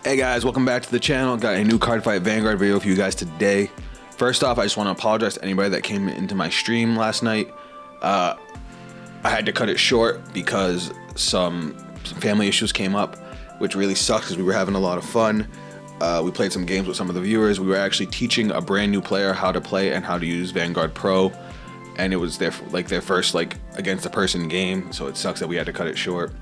Hey guys, welcome back to the channel. Got a new Cardfight Vanguard video for you guys today. First off, I just want to apologize to anybody that came into my stream last night. I had to cut it short because some family issues came up, which really sucks because we were having a lot of fun. We played some games with some of the viewers. We were actually teaching a brand new player how to play and how to use Vanguard Pro, and it was their first against a person game, so it sucks that we had to cut it short.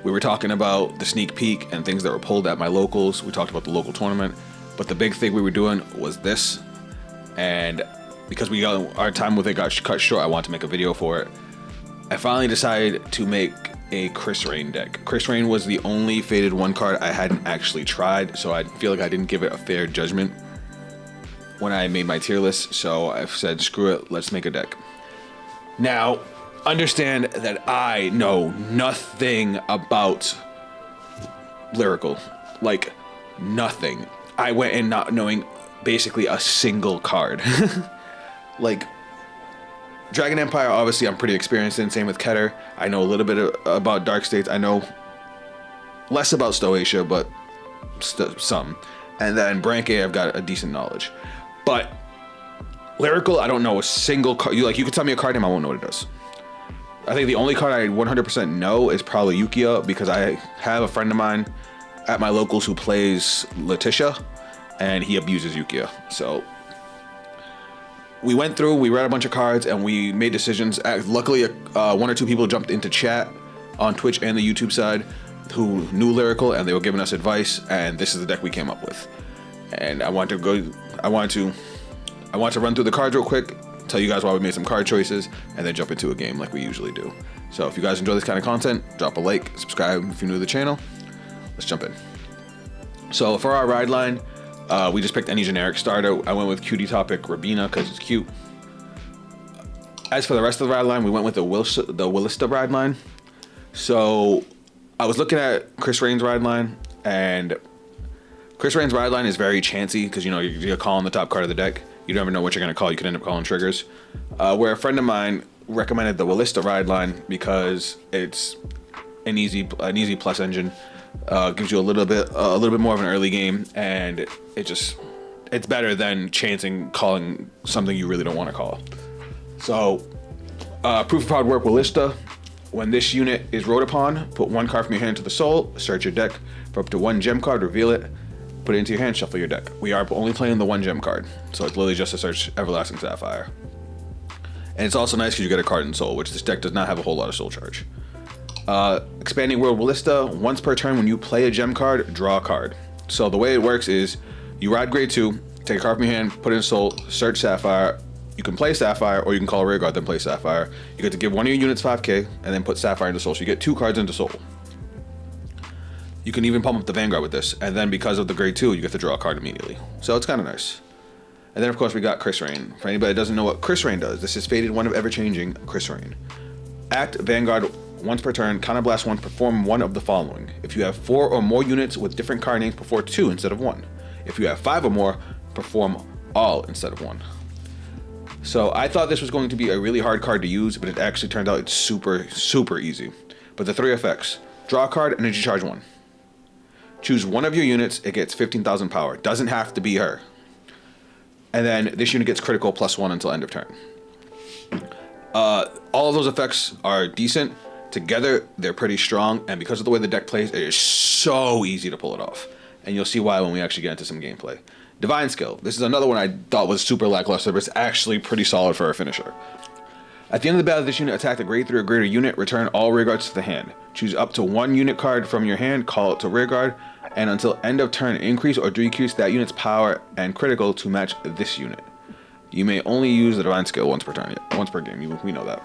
We were talking about the sneak peek and things that were pulled at my locals. We talked about the local tournament, but the big thing we were doing was this. And because our time with it got cut short, I wanted to make a video for it. I finally decided to make a Krystrain deck. Krystrain was the only Faded 1 card I hadn't actually tried, so I feel like I didn't give it a fair judgment when I made my tier list. So I said, screw it, let's make a deck. Now, understand that I know nothing about Lyrical, like nothing. I went in not knowing basically a single card. Like Dragon Empire, obviously I'm pretty experienced in, same with Keter. I know a little bit about Dark States. I know less about Stoatia, but some. And then Branke, I've got a decent knowledge. But Lyrical, I don't know a single card. You could tell me a card name, I won't know what it does. I think the only card I 100% know is probably Yukia, because I have a friend of mine at my locals who plays Letitia, and he abuses Yukia. So we went through, we read a bunch of cards, and we made decisions. Luckily, one or two people jumped into chat on Twitch and the YouTube side who knew Lyrical, and they were giving us advice, and this is the deck we came up with. And I want to run through the cards real quick, tell you guys why we made some card choices, and then jump into a game like we usually do. So if you guys enjoy this kind of content, drop a like, subscribe if you're new to the channel. Let's jump in. So for our ride line, we just picked any generic starter. I went with Cutie Topic Rabina because it's cute. As for the rest of the ride line, we went with the Willista ride line. So I was looking at Krystrain's ride line, and Krystrain's ride line is very chancy because you're calling the top card of the deck. You never know what you're going to call. You could end up calling triggers. Where a friend of mine recommended the Willista ride line because it's an easy plus engine. Gives you a little bit more of an early game, and it's better than chancing calling something you really don't want to call. So proof of hard work Willista. When this unit is rode upon, put one card from your hand to the soul, search your deck for up to one gem card, reveal it, put it into your hand, shuffle your deck. We are only playing the one gem card, so it's literally just to search Everlasting Sapphire. And it's also nice because you get a card in soul, which this deck does not have a whole lot of soul charge. Expanding World Willista, once per turn when you play a gem card, draw a card. So the way it works is you ride grade 2, take a card from your hand, put it in soul, search Sapphire. You can play Sapphire, or you can call a rear guard, then play Sapphire. You get to give one of your units 5k, and then put Sapphire into soul, so you get 2 cards into soul. You can even pump up the Vanguard with this, and then because of the grade 2, you get to draw a card immediately. So it's kind of nice. And then of course we got Krystrain. For anybody that doesn't know what Krystrain does, this is Faded 1 of ever-changing Krystrain. Act Vanguard once per turn, counterblast 1, perform one of the following. If you have 4 or more units with different card names, perform 2 instead of 1. If you have 5 or more, perform all instead of 1. So I thought this was going to be a really hard card to use, but it actually turned out it's super easy. But the 3 effects: draw a card, energy charge 1. Choose one of your units, it gets 15,000 power. Doesn't have to be her. And then this unit gets critical +1 until end of turn. All of those effects are decent. Together, they're pretty strong, and because of the way the deck plays, it is so easy to pull it off. And you'll see why when we actually get into some gameplay. Divine Skill. This is another one I thought was super lackluster, but it's actually pretty solid for a finisher. At the end of the battle, this unit attacked a grade 3 or greater unit, return all rear guards to the hand. Choose up to 1 unit card from your hand, call it to rear guard, and until end of turn, increase or decrease that unit's power and critical to match this unit. You may only use the Divine Skill once per turn, once per game. We know that.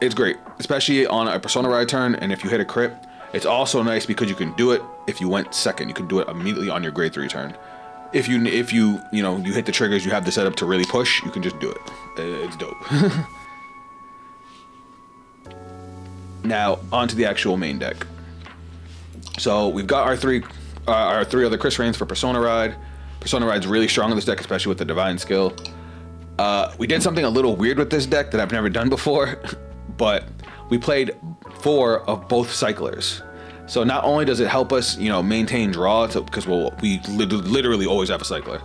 It's great, especially on a Persona Ride turn, and if you hit a crit. It's also nice because you can do it if you went second. You can do it immediately on your grade 3 turn. If you hit the triggers, you have the setup to really push, you can just do it. It's dope. Now, onto the actual main deck. So we've got our three other Krystrains for Persona Ride. Persona Ride's really strong in this deck, especially with the Divine Skill. We did something a little weird with this deck that I've never done before, but we played 4 of both cyclers. So not only does it help us, you know, maintain draw, because we literally always have a cycler,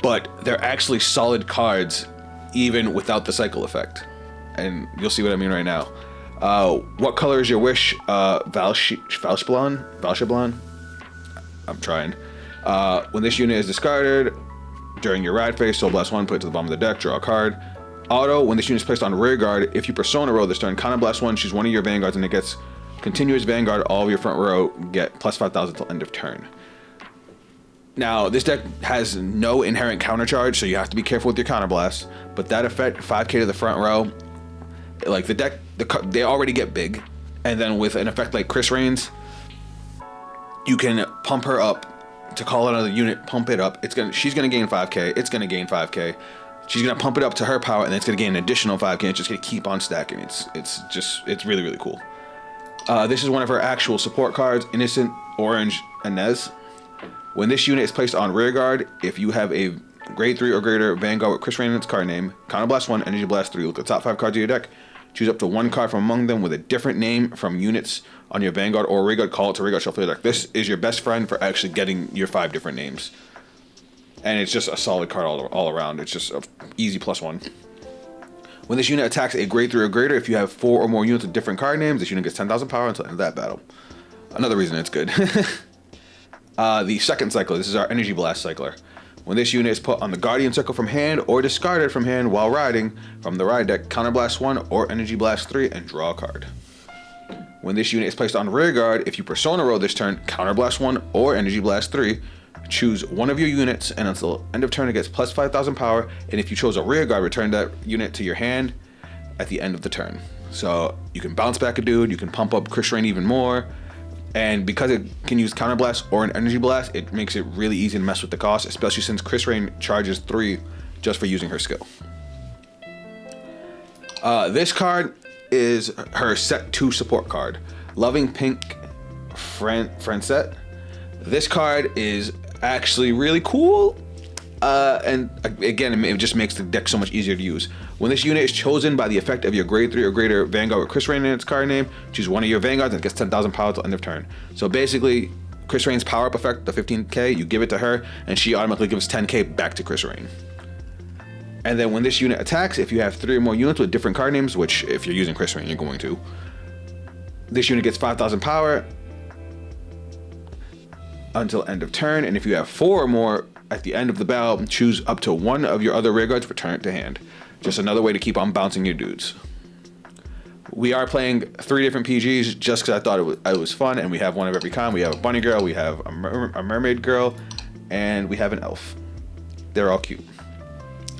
but they're actually solid cards even without the cycle effect. And you'll see what I mean right now. What color is your wish? Valshablan? I'm trying. When this unit is discarded during your ride phase, Soul Blast 1, put it to the bottom of the deck, draw a card. Auto, when this unit is placed on rear guard, if you Persona row this turn, Counter Blast 1, choose one of your Vanguards, and it gets continuous Vanguard. All of your front row get plus 5,000 till end of turn. Now, this deck has no inherent counter charge, so you have to be careful with your Counter Blast. But that effect, 5k to the front row, like the deck, they already get big. And then with an effect like Krystrain's, you can pump her up to call another unit, pump it up. She's gonna gain 5k, it's gonna gain 5k. She's gonna pump it up to her power, and then it's gonna gain an additional 5k. It's just gonna keep on stacking. It's really, really cool. This is one of her actual support cards, Innocent Orange Inez. When this unit is placed on rear guard, if you have a grade 3 or greater Vanguard with Krystrain in its card name, Counter Blast 1, Energy Blast 3, look at the top 5 cards of your deck, choose up to one card from among them with a different name from units on your Vanguard or rear guard, call it to rear guard, shuffle your deck. This is your best friend for actually getting your 5 different names. And it's just a solid card all around. It's just an easy +1. When this unit attacks a grade 3 or greater, if you have 4 or more units with different card names, this unit gets 10,000 power until the end of that battle. Another reason it's good. The second cycler, this is our Energy Blast cycler. When this unit is put on the Guardian Circle from hand or discarded from hand while riding from the ride deck, Counter Blast 1 or Energy Blast 3 and draw a card. When this unit is placed on rear guard, if you Persona row this turn, Counter Blast 1 or Energy Blast 3, choose one of your units, and until end of turn it gets plus 5,000 power, and if you chose a rear guard, return that unit to your hand at the end of the turn. So you can bounce back a dude, you can pump up Krystrain even more, and because it can use Counter Blast or an Energy Blast, it makes it really easy to mess with the cost, especially since Krystrain charges 3 just for using her skill. This card is her set 2 support card, Loving Pink Francette. This card is actually really cool, and again, it just makes the deck so much easier to use. When this unit is chosen by the effect of your grade 3 or greater Vanguard with Krystrain in its card name, choose one of your Vanguards and it gets 10,000 power till end of turn. So basically, Krystrain's power up effect, the 15k, you give it to her, and she automatically gives 10k back to Krystrain. And then when this unit attacks, if you have 3 or more units with different card names, which if you're using Krystrain, you're going to, this unit gets 5,000 power until end of turn, and if you have 4 or more at the end of the battle, choose up to one of your other rear guards, return it to hand. Just another way to keep on bouncing your dudes. We are playing 3 different PGs just because I thought it was fun, and we have one of every kind. We have a bunny girl, we have a mermaid girl, and we have an elf. They're all cute.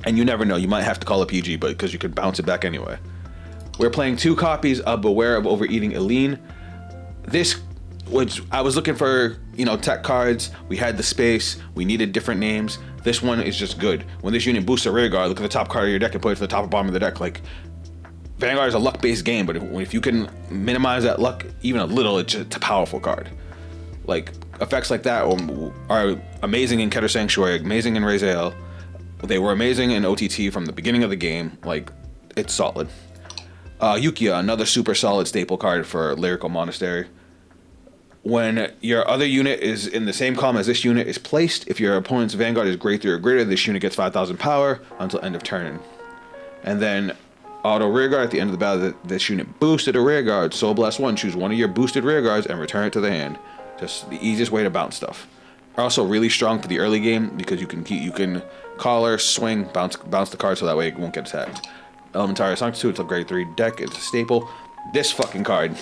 And you never know, you might have to call a PG, but because you could bounce it back anyway. We're playing 2 copies of Beware of Overeating Eileen. This, which I was looking for, you know, tech cards. We had the space. We needed different names. This one is just good. When this unit boosts a rear guard, look at the top card of your deck and put it to the top or bottom of the deck. Like, Vanguard is a luck-based game, but if you can minimize that luck even a little, it's a powerful card. Like, effects like that are amazing in Keter Sanctuary, amazing in Raziel. They were amazing in OTT from the beginning of the game. Like, it's solid. Yukia, another super solid staple card for Lyrical Monastery. When your other unit is in the same column as this unit is placed, if your opponent's Vanguard is grade 3 or greater, this unit gets 5,000 power until end of turn. And then auto rear guard at the end of the battle, this unit boosted a rear guard. Soul Blast 1, choose one of your boosted rear guards and return it to the hand. Just the easiest way to bounce stuff. Also really strong for the early game because you can call her, swing, bounce the card so that way it won't get attacked. Elementary Sanctitude, it's a grade 3 deck, it's a staple. This fucking card.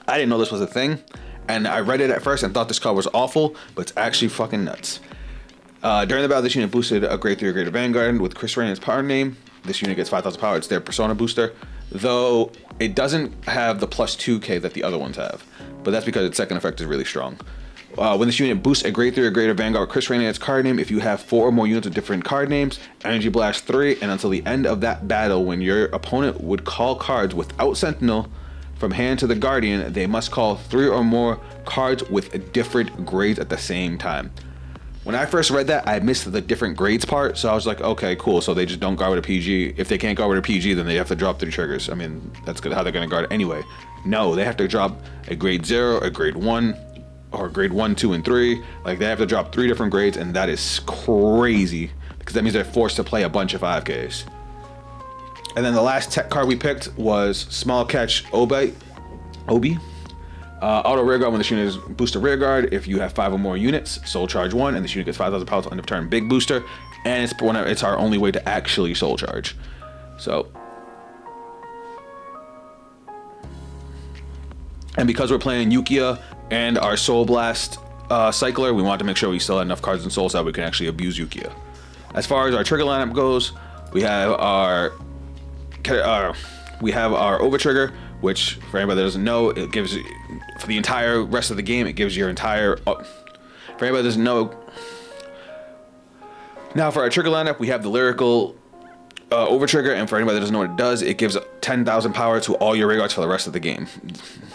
I didn't know this was a thing, and I read it at first and thought this card was awful, but it's actually fucking nuts. During the battle, this unit boosted a grade 3 or greater Vanguard with Krystrain in its power name. This unit gets 5,000 power. It's their Persona booster, though it doesn't have the plus 2k that the other ones have, but that's because its second effect is really strong. When this unit boosts a grade 3 or greater Vanguard with Krystrain in its card name, if you have 4 or more units with different card names, Energy Blast 3, and until the end of that battle, when your opponent would call cards without Sentinel from hand to the Guardian, they must call 3 or more cards with different grades at the same time. When I first read that, I missed the different grades part, so I was like, okay, cool. So they just don't guard with a PG. If they can't guard with a PG, then they have to drop 3 triggers. I mean, that's how they're going to guard it anyway. No, they have to drop a grade 0, a grade 1, or grade 1, 2, and 3. Like, they have to drop 3 different grades, and that is crazy, because that means they're forced to play a bunch of 5Ks. And then the last tech card we picked was Small Catch Obi. Auto rear guard when this unit is booster rear guard. If you have 5 or more units, soul charge 1, and this unit gets 5,000 power till end of turn. Big booster, and it's our only way to actually soul charge. So, and because we're playing Yukia and our Soul Blast Cycler, we want to make sure we still have enough cards and souls so that we can actually abuse Yukia. As far as our trigger lineup goes, we have our over trigger, which for anybody that doesn't know, it gives for the entire rest of the game. It gives your entire. For anybody that doesn't know, now for our trigger lineup, we have the Lyrical over trigger, and for anybody that doesn't know what it does, it gives 10,000 power to all your rear guards for the rest of the game.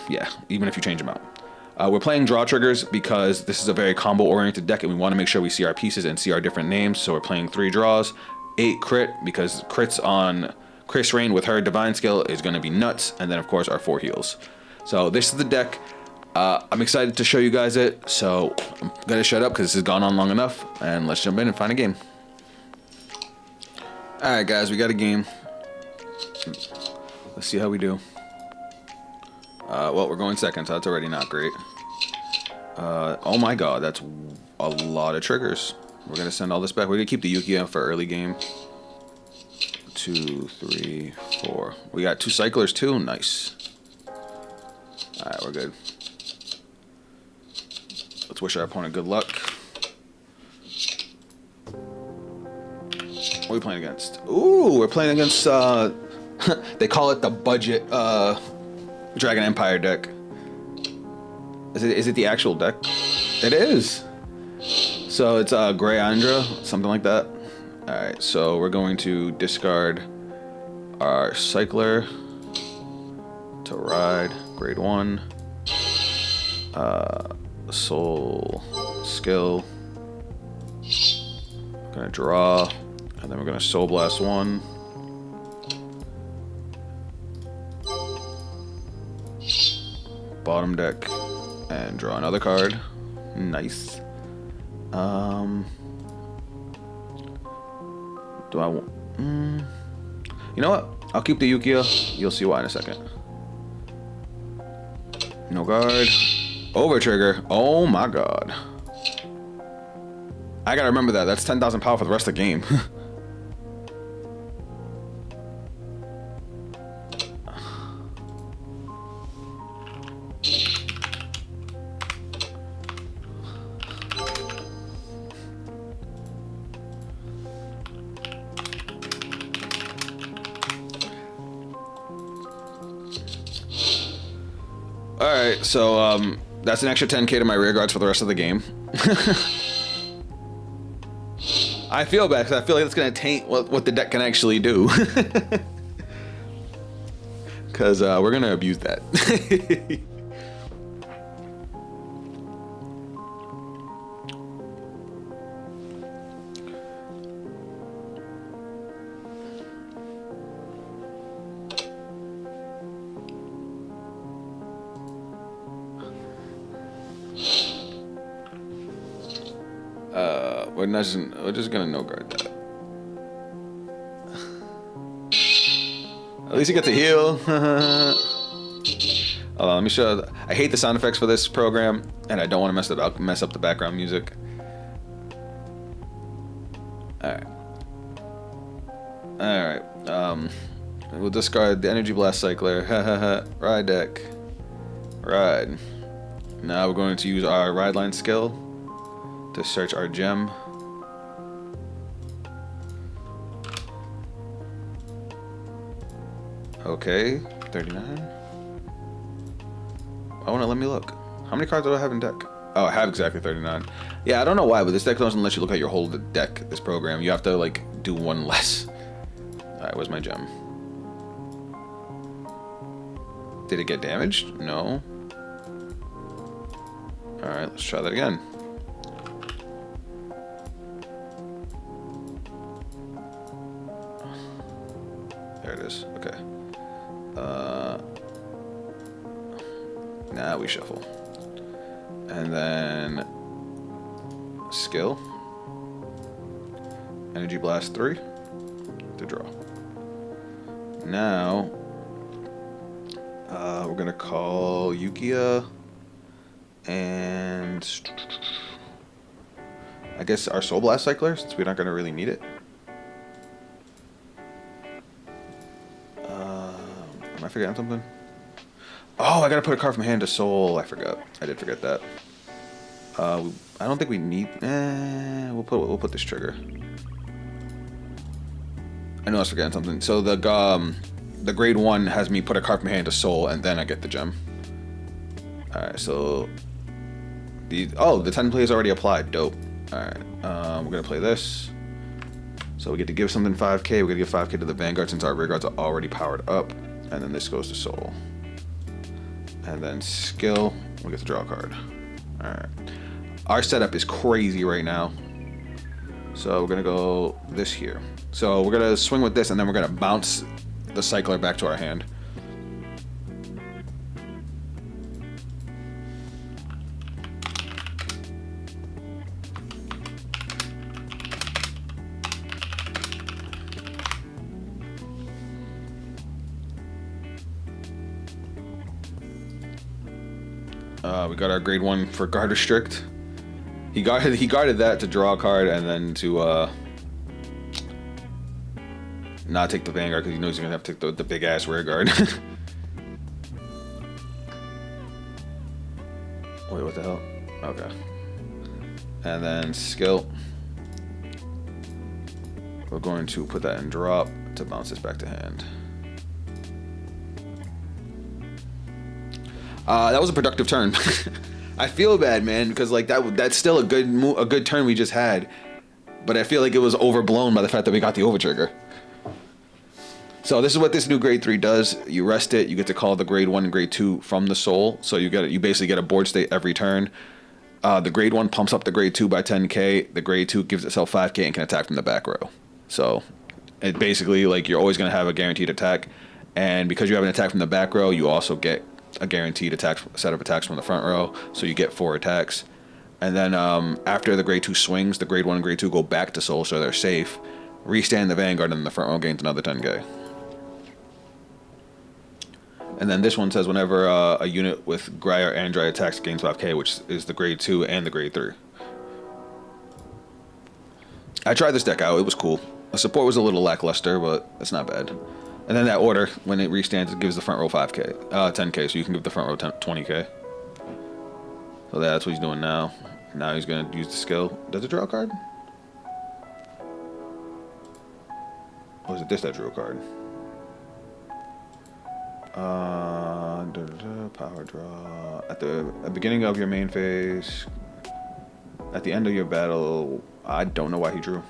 Yeah, even if you change them out. We're playing draw triggers because this is a very combo-oriented deck, and we want to make sure we see our pieces and see our different names. So we're playing 3 draws, 8 crit, because crits on Krystrain with her divine skill is going to be nuts, and then of course our 4 heals. So this is the deck. I'm excited to show you guys it, so I'm gonna shut up because this has gone on long enough, and let's jump in and find a game. Alright guys, we got a game. Let's see how we do. Well, we're going second, so that's already not great. Oh my god, that's a lot of triggers. We're gonna send all this back. We're gonna keep the Yukia for early game. 2, 3, 4. We got 2 cyclers too. Nice. Alright, we're good. Let's wish our opponent good luck. What are we playing against? Ooh, we're playing against they call it the budget Dragon Empire deck. Is it the actual deck? It is. So it's Grey Andra, something like that. Alright, so we're going to discard our Cycler to ride, grade 1, Soul Skill, gonna draw, and then we're gonna Soul Blast 1, bottom deck, and draw another card. Nice. Do I want... You know what? I'll keep the Yukia. You'll see why in a second. No guard. Over trigger. Oh my god. I gotta remember that. That's 10,000 power for the rest of the game. Alright, so that's an extra 10k to my rear guards for the rest of the game. I feel bad because I feel like it's going to taint what the deck can actually do. Because we're going to abuse that. We're just gonna no guard that. At least you get to heal. Hold on, let me show. I hate the sound effects for this program, and I don't want to mess up the background music. All right. We'll discard the Energy Blast Cycler. Ride deck. Ride. Now we're going to use our Ride Line skill to search our gem. Okay, 39. Oh, no, let me look. How many cards do I have in deck? Oh, I have exactly 39. Yeah, I don't know why, but this deck doesn't let you look at your whole deck, this program. You have to, like, do one less. Alright, where's my gem? Did it get damaged? No. Alright, let's try that again. And then skill. Energy Blast 3 to draw. Now, we're going to call Yukia and I guess our Soul Blast Cycler, since we're not going to really need it. Am I forgetting something? Oh, I got to put a card from hand to soul. I forgot. I did forget that. I don't think we need... we'll put this trigger. I know I was forgetting something. So the grade 1 has me put a card from hand to soul, and then I get the gem. Alright, so... the 10 play is already applied. Dope. Alright, we're going to play this. So we get to give something 5k. We're going to give 5k to the Vanguard since our rear guards are already powered up. And then this goes to soul. And then skill, we get to draw a card. Alright. Our setup is crazy right now. So we're going to go this here. So we're going to swing with this, and then we're going to bounce the cycler back to our hand. We got our grade 1 for guard restrict. He guarded that to draw a card and then to not take the Vanguard because he knows he's gonna have to take the big ass rear guard. Wait, what the hell? Okay. And then skill. We're going to put that in drop to bounce this back to hand. That was a productive turn. I feel bad, man, because like that's still a good turn we just had, but I feel like it was overblown by the fact that we got the over trigger. So this is what this new grade 3 does. You rest it. You get to call the grade 1 and grade 2 from the soul. So you basically get a board state every turn. The grade 1 pumps up the grade 2 by 10k. The grade 2 gives itself 5k and can attack from the back row. So it basically like you're always gonna have a guaranteed attack, and because you have an attack from the back row, you also get a guaranteed set of attacks from the front row, so you get 4 attacks. And then after the grade 2 swings, the grade 1 and grade 2 go back to soul, so they're safe. Restand the Vanguard, and then the front row gains another 10k. And then this one says whenever a unit with Grai or Andrai attacks, gains 5k, which is the grade 2 and the grade 3. I tried this deck out. It was cool. The support was a little lackluster, but it's not bad. And then that order, when it restands, it gives the front row 10k, so you can give the front row 20k. So that's what he's doing now. Now he's going to use the skill. Does it draw a card? Or is it this that drew a card? Power draw. At the beginning of your main phase, at the end of your battle, I don't know why he drew.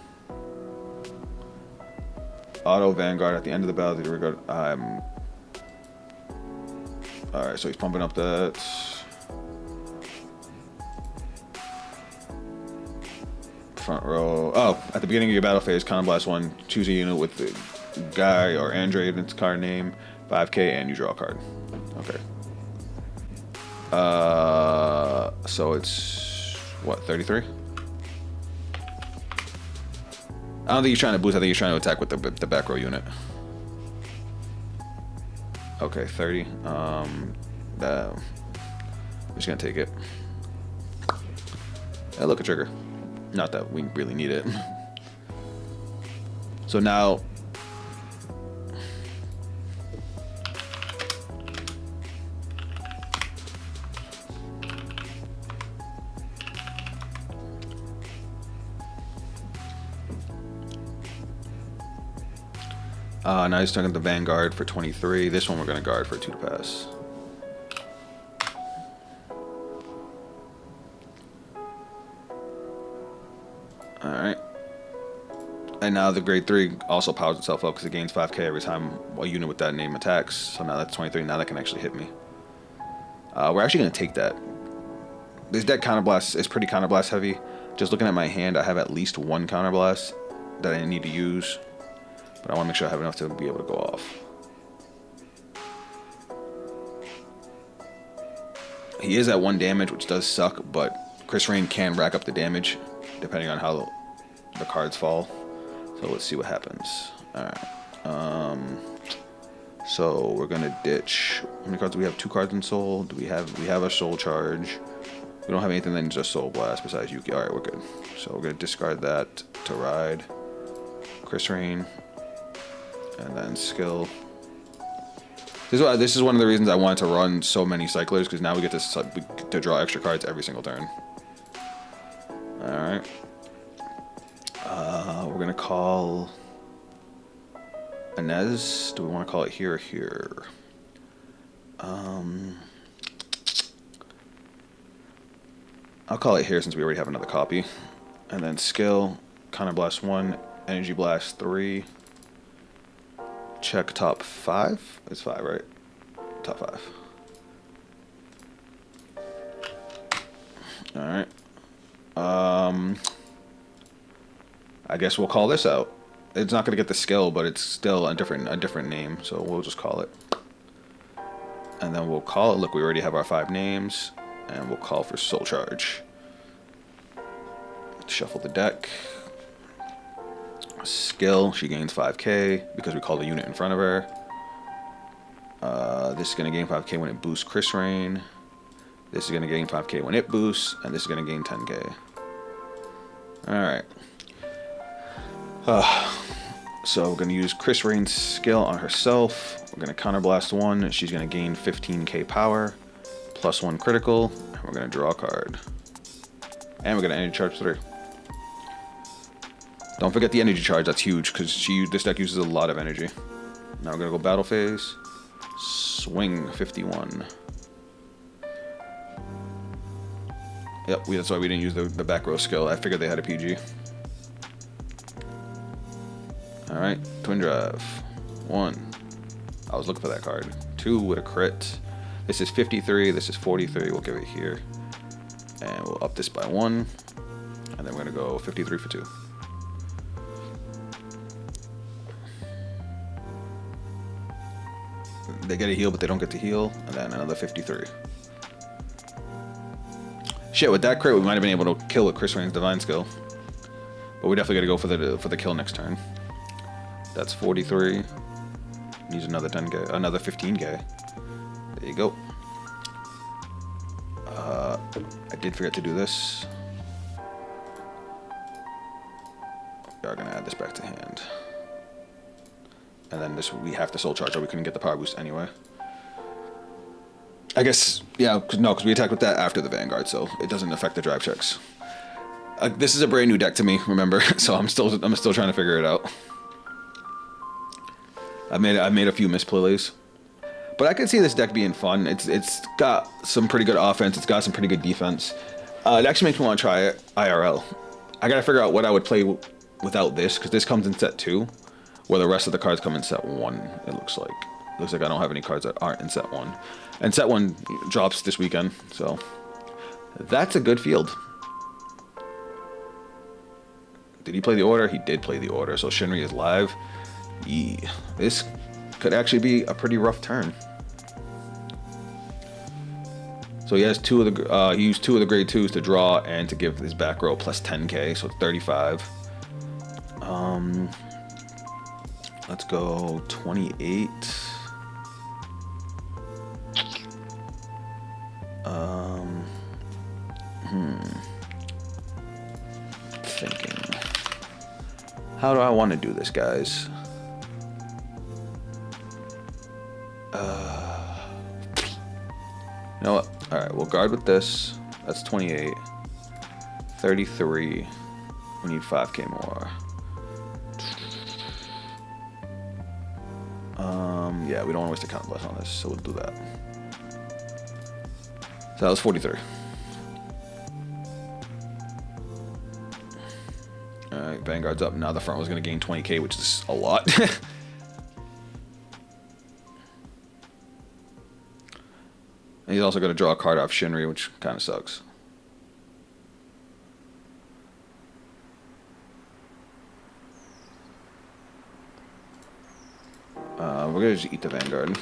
Auto Vanguard at the end of the battle. Alright, so he's pumping up that. Front row. Oh, at the beginning of your battle phase, Counterblast 1, choose a unit with the Guy or Andre in its card name, 5k, and you draw a card. Okay. So it's what, 33? I don't think he's trying to boost. I think he's trying to attack with the back row unit. Okay, 30. I'm just gonna take it. Hey, look, a trigger. Not that we really need it. So now. Now he's talking the Vanguard for 23. This one we're going to guard for 2 to pass. Alright. And now the grade 3 also powers itself up because it gains 5k every time a unit with that name attacks. So now that's 23. Now that can actually hit me. We're actually going to take that. This deck Counterblast is pretty Counterblast heavy. Just looking at my hand, I have at least 1 Counterblast that I need to use. But I want to make sure I have enough to be able to go off. He is at 1 damage, which does suck, but Krystrain can rack up the damage depending on how the cards fall. So let's see what happens. Alright. So we're gonna ditch. How many cards do we have? 2 cards in soul. Do we have a soul charge? We don't have anything than just soul blast besides Yuki. Alright, we're good. So we're gonna discard that to ride Krystrain. And then skill. This is one of the reasons I wanted to run so many cyclers, because now we get to draw extra cards every single turn. Alright. We're going to call Inez. Do we want to call it here or here? I'll call it here since we already have another copy. And then skill, Counter Blast 1, Energy Blast 3. Check top 5. It's 5, right? Top 5. Alright. I guess we'll call this out. It's not gonna get the skill, but it's still a different name, so we'll just call it. And then we'll call it. Look, we already have our 5 names, and we'll call for Soul Charge. Shuffle the deck. Skill, she gains 5k because we called the unit in front of her. This is going to gain 5k when it boosts Krystrain. This is going to gain 5k when it boosts, and this is going to gain 10k. Alright. So we're going to use Krystrain's skill on herself. We're going to counterblast 1. She's going to gain 15k power, plus 1 critical, and we're going to draw a card. And we're going to energy charge 3. Don't forget the energy charge, that's huge, because this deck uses a lot of energy. Now we're going to go battle phase. Swing 51. Yep, that's why we didn't use the back row skill. I figured they had a PG. Alright, Twin Drive. 1. I was looking for that card. 2 with a crit. This is 53, this is 43. We'll give it here. And we'll up this by 1. And then we're going to go 53 for 2. They get a heal, but they don't get to heal. And then another 53. Shit, with that crit, we might have been able to kill with Krystrain's Divine Skill. But we definitely got to go for the kill next turn. That's 43. Needs another 10k, another 15k. There you go. I did forget to do this. We are going to add this back to hand. And then this, we have to soul charge or we couldn't get the power boost anyway. I guess, yeah, because we attacked with that after the Vanguard, so it doesn't affect the drive checks. This is a brand new deck to me, remember? So I'm still trying to figure it out. I made a few misplays, but I can see this deck being fun. It's got some pretty good offense. It's got some pretty good defense. It actually makes me want to try it IRL. I gotta figure out what I would play without this, because this comes in set 2, where the rest of the cards come in set 1. It looks like. Looks like I don't have any cards that aren't in set 1. And set 1 drops this weekend, so that's a good field. Did he play the order? He did play the order, so Shinri is live. Yeah, this could actually be a pretty rough turn. So he has he used 2 of the grade 2s to draw and to give his back row plus 10k, so it's 35. Let's go 28. Thinking. How do I want to do this, guys? You know what? Alright, we'll guard with this. That's 28. 33. We need 5k more. Yeah, we don't want to waste a count bless on this, so we'll do that. So that was 43. Alright, Vanguard's up. Now the front was going to gain 20k, which is a lot. And he's also going to draw a card off Shinri, which kind of sucks. We're going to just eat the Vanguard.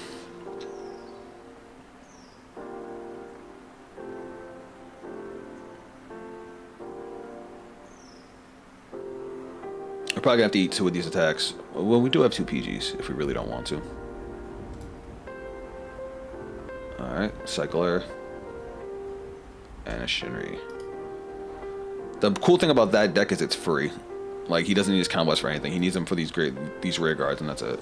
probably gonna have to eat 2 of these attacks. Well, we do have 2 PGs if we really don't want to. Alright, Cycler. And a Shinri. The cool thing about that deck is it's free. Like, he doesn't need his combos for anything. He needs them for these rear guards, and that's it.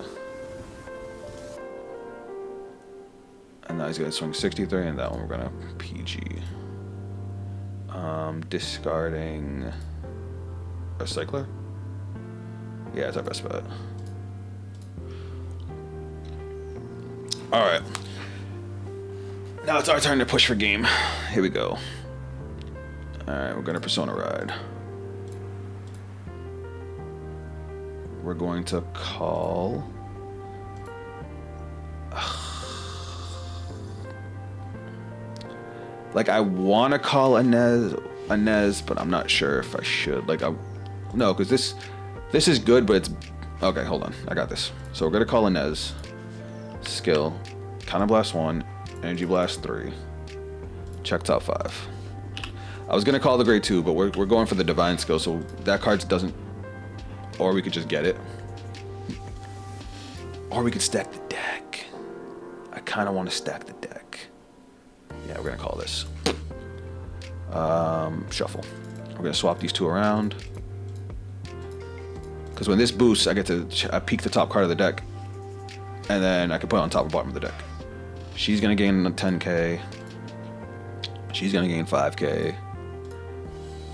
And now he's gonna swing 63, and that one we're gonna PG. Discarding a Cycler? Yeah, it's our best bet. Alright. Now it's our turn to push for game. Here we go. Alright, we're gonna Persona Ride. We're going to call... Like, I want to call Inez, but I'm not sure if I should. Like, no, because this is good, but it's... Okay, hold on. I got this. So we're going to call Inez. Skill. Counter Blast 1. Energy Blast 3. Check top 5. I was going to call the grade 2, but we're going for the Divine skill, so that card doesn't... Or we could just get it. Or we could stack the deck. I kind of want to stack the deck. Yeah, we're going to call this. Shuffle. We're going to swap these 2 around. Because when this boosts, I get to peek the top card of the deck. And then I can put it on top or bottom of the deck. She's going to gain 10k. She's going to gain 5k.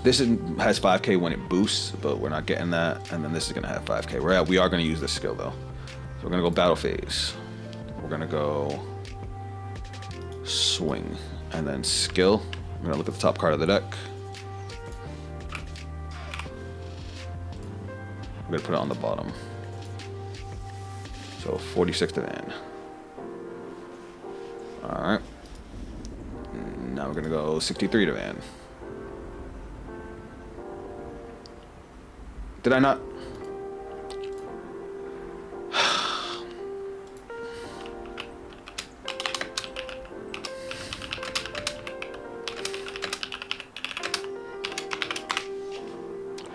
This has 5k when it boosts, but we're not getting that. And then this is going to have 5k. We are going to use this skill, though. So we're going to go Battle Phase. We're going to go Swing. And then Skill. I'm going to look at the top card of the deck. I'm going to put it on the bottom. So 46 to Van. Alright. Now we're going to go 63 to Van. Did I not?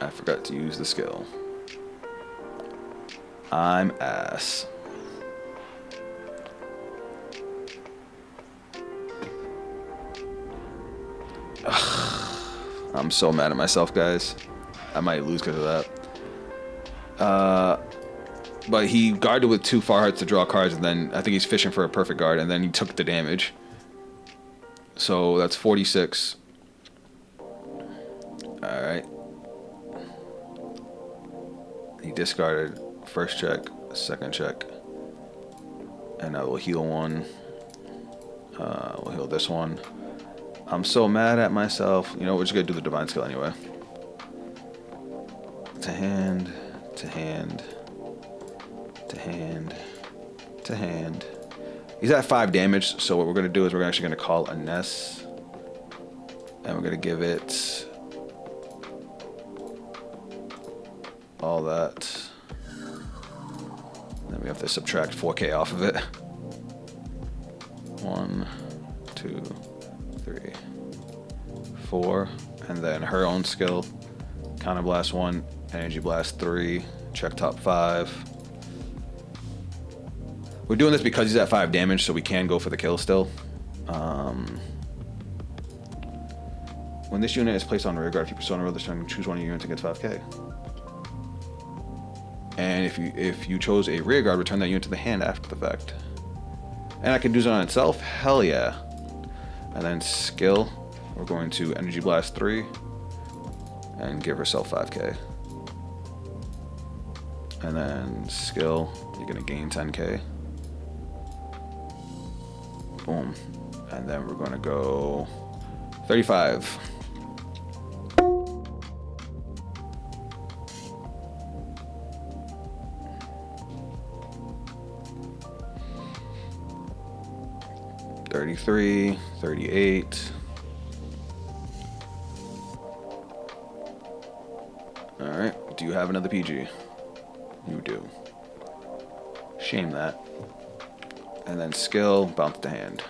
I forgot to use the skill. I'm ass. I'm so mad at myself, guys. I might lose because of that. But he guarded with 2 far hearts to draw cards, and then I think he's fishing for a perfect guard, and then he took the damage. So that's 46. Alright. He discarded first check, second check. And now we'll heal 1. We'll heal this one. I'm so mad at myself. You know, we're just gonna do the Divine skill anyway. To hand, to hand, to hand, to hand. He's at 5 damage, so what we're gonna do is we're actually gonna call a Ness. And we're gonna give it all that. Then we have to subtract 4k off of it. 1, 2, 3, 4. And then her own skill. Counter Blast 1, Energy Blast 3, check top 5. We're doing this because he's at 5 damage, so we can go for the kill still. When this unit is placed on rear guard, if you Persona roll this turn, choose one of your units and gets 5k. And if you chose a rear guard, return that unit to the hand after the fact. And I can do it on itself? Hell yeah. And then skill, we're going to Energy Blast 3 and give herself 5k. And then skill, you're gonna gain 10k. Boom. And then we're gonna go 35. $33, $38. All right. Do you have another PG? You do. Shame that. And then skill, bounce to hand.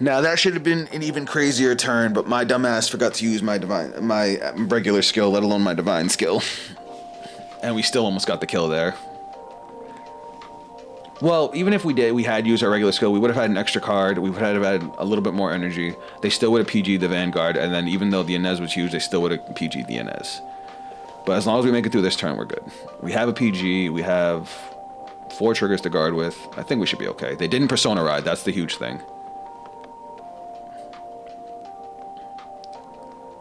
Now that should have been an even crazier turn, but my dumbass forgot to use my regular skill, let alone my divine skill. And we still almost got the kill there. Well, even if we had used our regular skill, we would have had an extra card. We would have had a little bit more energy. They still would have PG'd the Vanguard, and then even though the Inez was huge, they still would have PG'd the Inez. But as long as we make it through this turn, we're good. We have a PG. We have 4 triggers to guard with. I think we should be okay. They didn't Persona Ride. That's the huge thing.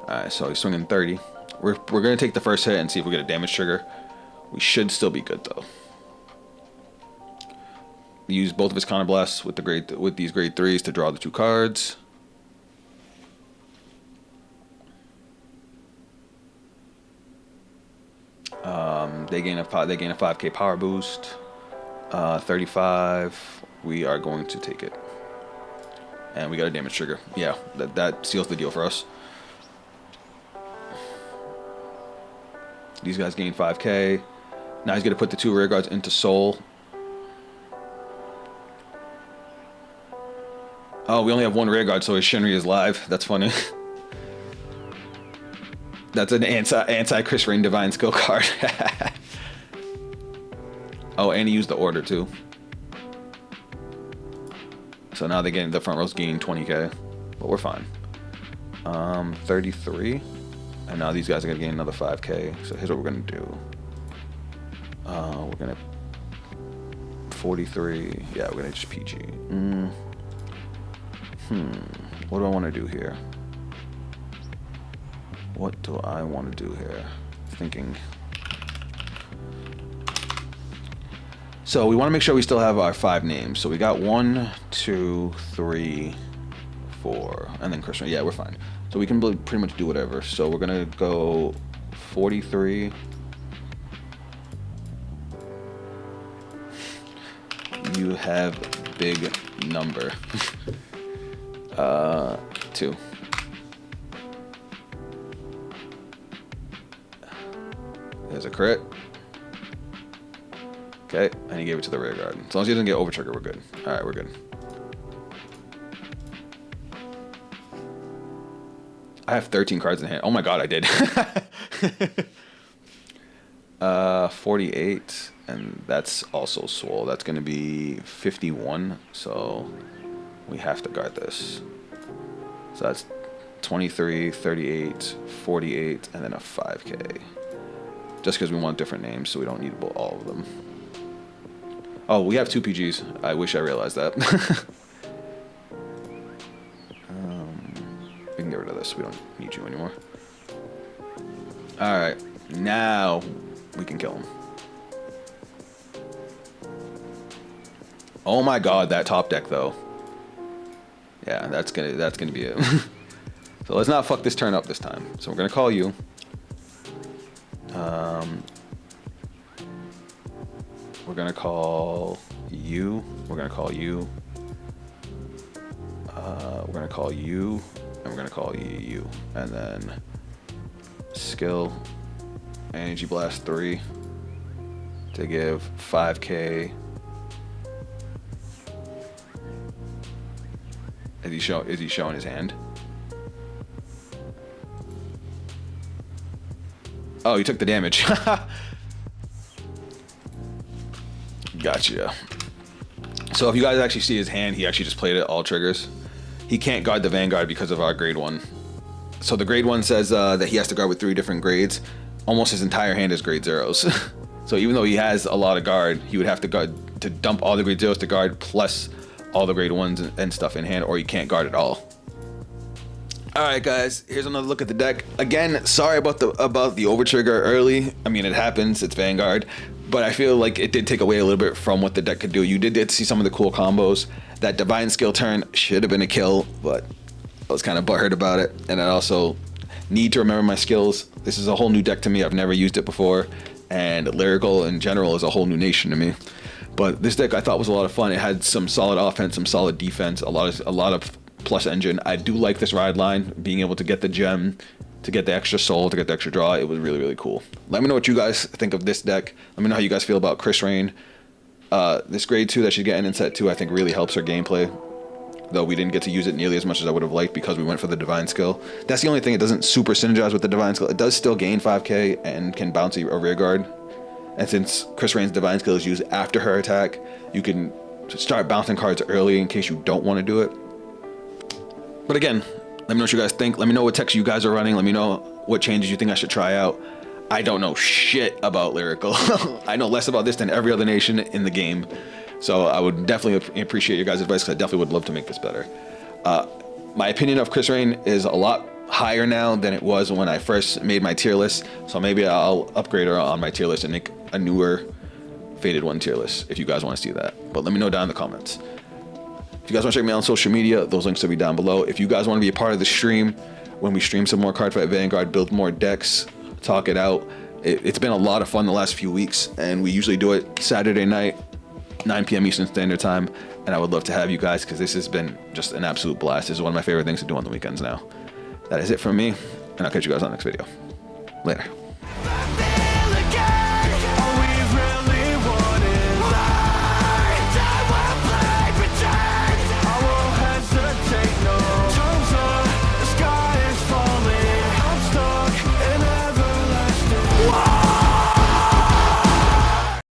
Alright, so he's swinging 30. We're going to take the first hit and see if we get a damage trigger. We should still be good, though. Use both of his counter blasts with these grade 3s to draw the 2 cards. They gain a 5k power boost. 35. We are going to take it, and we got a damage trigger. Yeah, that seals the deal for us. These guys gain 5k. Now he's gonna put the 2 rear guards into Soul. Oh, we only have 1 rear guard, so his Shinri is live. That's funny. That's an anti-Krystrain divine skill card. Oh, and he used the order too. So now the front row's gaining 20k, but we're fine. 33, and now these guys are gonna gain another 5k. So here's what we're gonna do. We're gonna 43. Yeah, we're gonna just PG. What do I want to do here? What do I want to do here? Thinking. So we want to make sure we still have our 5 names. So we got 1, 2, 3, 4, and then Krystrain. Yeah, we're fine. So we can pretty much do whatever. So we're gonna go 43. You have big number. 2. There's a crit. Okay, and he gave it to the rear guard. As long as he doesn't get over trigger, we're good. All right, we're good. I have 13 cards in hand. Oh my god, I did. 48, and that's also swole. That's going to be 51, so we have to guard this. So that's 23, 38, 48, and then a 5k. Just because we want different names, so we don't need all of them. Oh, we have 2 PGs. I wish I realized that. We can get rid of this. We don't need you anymore. Alright, now we can kill him. Oh my god, that top deck though. Yeah, that's gonna be it. So let's not fuck this turn up this time. So we're gonna call you. We're gonna call you. We're gonna call you. We're gonna call you, and we're gonna call you, and then skill, energy blast 3 to give 5k. Is he showing his hand? Oh, he took the damage. Gotcha. So if you guys actually see his hand, he actually just played it all triggers. He can't guard the Vanguard because of our grade 1. So the grade 1 says that he has to guard with 3 different grades. Almost his entire hand is grade 0s. So even though he has a lot of guard, he would have to guard to dump all the grade 0s to guard plus all the grade 1s and stuff in hand, or he can't guard at all. Alright guys, here's another look at the deck. Again, sorry about the over trigger early. I mean, it happens, it's Vanguard. But I feel like it did take away a little bit from what the deck could do. You did get to see some of the cool combos. That divine skill turn should have been a kill, but I was kind of butthurt about it. And I also need to remember my skills. This is a whole new deck to me. I've never used it before. And Lyrical in general is a whole new nation to me. But this deck I thought was a lot of fun. It had some solid offense, some solid defense, a lot of plus engine. I do like this ride line, being able to get the gem, to get the extra soul, to get the extra draw. It was really, really cool. Let me know what you guys think of this deck. Let me know how you guys feel about Krystrain. This grade 2 that she's getting in set 2, I think really helps her gameplay. though we didn't get to use it nearly as much as I would have liked because we went for the Divine skill. That's the only thing. It doesn't super synergize with the Divine skill. It does still gain 5k and can bounce a rear guard. And since Krystrain's Divine skill is used after her attack, you can start bouncing cards early in case you don't want to do it. But again, let me know what you guys think. Let me know what techs you guys are running. Let me know what changes you think I should try out. I don't know shit about Lyrical. I know less about this than every other nation in the game. So I would definitely appreciate your guys' advice, because I definitely would love to make this better. My opinion of Krystrain is a lot higher now than it was when I first made my tier list. So maybe I'll upgrade her on my tier list and make a newer Faded 1 tier list if you guys want to see that. But let me know down in the comments. If you guys want to check me out on social media, those links will be down below. If you guys want to be a part of the stream, when we stream some more Cardfight Vanguard, build more decks, talk it out. It's been a lot of fun the last few weeks, and we usually do it Saturday night, 9 p.m. Eastern Standard Time, and I would love to have you guys, because this has been just an absolute blast. This is one of my favorite things to do on the weekends now. That is it from me, and I'll catch you guys on the next video. Later.